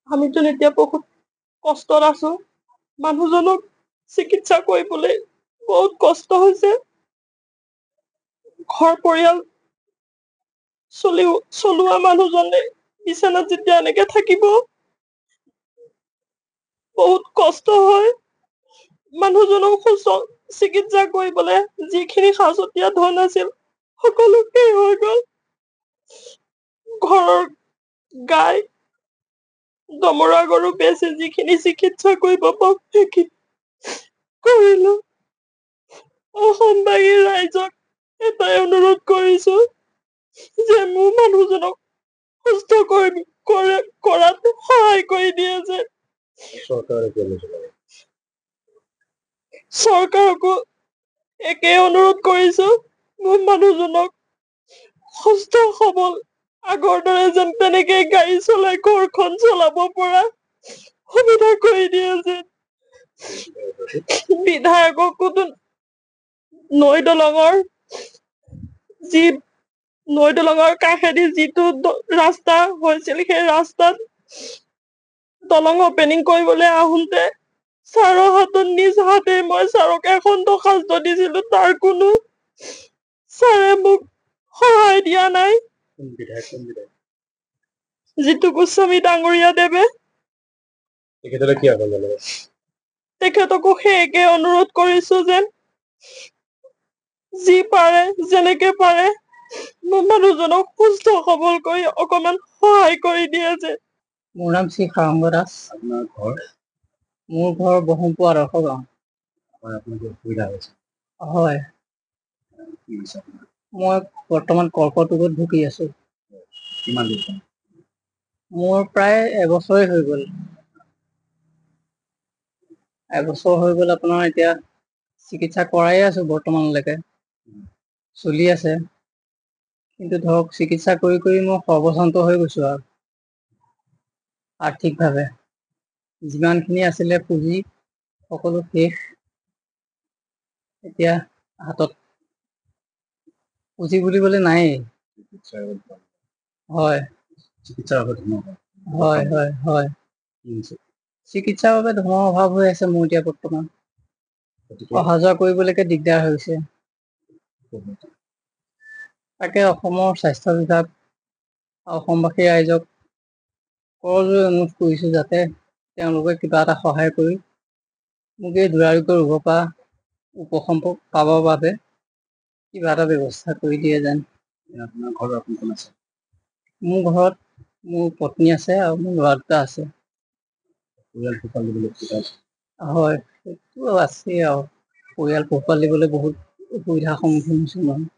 আমিতো এতিয়া বহুত কষ্টত আছো। মানুহজনক চিকিৎসা কৰিবলৈ বহুত কষ্ট হৈছে। ঘৰ পৰিয়াল চলোৱা মানুহজনে বিছানাত যেতিয়া এনেকে থাকিব বহুত কষ্ট হয়। মানুহজনক চিকিৎসা কৰিবলৈ যিখিনি সাঁচতীয়া ধন আছিল সকলো শেষ হৈ গল। ঘৰৰ গাই দমৰা গৰু বেচি যিখিনি চিকিৎসা কৰিব পাৰো সেইখিনি কৰিলো। অসমবাসী ৰাইজক এটাই অনুৰোধ কৰিছো যে মোৰ মানুহজনক সুস্থ কৰাত সহায় কৰি দিয়ে যে চৰকাৰকো একে অনুৰোধ কৰিছো মোৰ মানুহজনক সুস্থ সবল আগৰ দৰে যেন তেনেকে গাড়ী চলাই ঘৰখন চলাব পৰা সুবিধা কৰি দিয়ে যেন। বিধায়ককো নৈ দলঙৰ কাষেদি যিটো ৰাস্তা হৈছিল সেই ৰাস্তাত দলং অপেনিং কৰিবলৈ আহোতে ছাৰৰ হাতত নিজ হাতে মই ছাৰক এখন দৰ্খাস্ত দিছিলো। তাৰ কোনো ছাৰে মোক সহায় দিয়া নাই। জিতু গোস্বামী ডাঙৰীয়া দেৱে। তেখেতকো সেই একে অনুৰোধ কৰিছো যেন যি পাৰে যেনেকে পাৰে মোৰ মানুহজনক সুস্থ সবল কৰি অকমান সহায় কৰি দিয়ে যে। মোৰ নাম শ্ৰী সাৰংগ দাস। আপোনাৰ ঘৰ? মোৰ ঘৰ ব্ৰহ্মপুৰ আদৰ্শ গাঁও। আপোনাৰ অসুবিধা হৈছে? হয়। মই বৰ্তমান কৰ্কট ৰোগত ভুগি আছো। কিমান দিন? মোৰ প্ৰায় এবছৰে হৈ গ'ল। এবছৰ হৈ গ'ল আপোনাৰ এতিয়া চিকিৎসা কৰাই আছো বৰ্তমানলৈকে। চলি আছে। কিন্তু ধৰক চিকিৎসা কৰি মই সৰ্বস্বান্ত হৈ গৈছো আৰু। আৰ্থিকভাৱে যিমানখিনি আছিলে পুঁজি সকলো শেষ। এতিয়া হাতত পুঁজি বুলিবলে নায়েই। হয়। হয়। চিকিৎসাৰ বাবে ধনৰ অভাৱ হৈ আছে মোৰ এতিয়া বৰ্তমান। অহা যোৱা কৰিবলৈকে দিগদাৰ হৈছে। তাকে অসমৰ স্বাস্থ্য বিভাগ অসমবাসী ৰাইজক কৰযোৰে অনুৰোধ কৰিছো যাতে তেওঁলোকে কিবা এটা সহায় কৰি মোক এই দুৰাৰোগ্য ৰোগৰ পৰা উপশম পাবৰ বাবে কিবা এটা ব্যৱস্থা কৰি দিয়ে যেন। আপোনাৰ ঘৰত কোন কোন আছে? মোৰ ঘৰত মোৰ পত্নী আছে আৰু মোৰ ল'ৰা দুটা আছে। পৰিয়াল পোহপাল দিবলৈ অসুবিধা হৈছে? হয় সেইটো আছেই আৰু পৰিয়াল পোহপাল দিবলৈ বহুত অসুবিধাৰ সন্মুখীন হৈছো মই।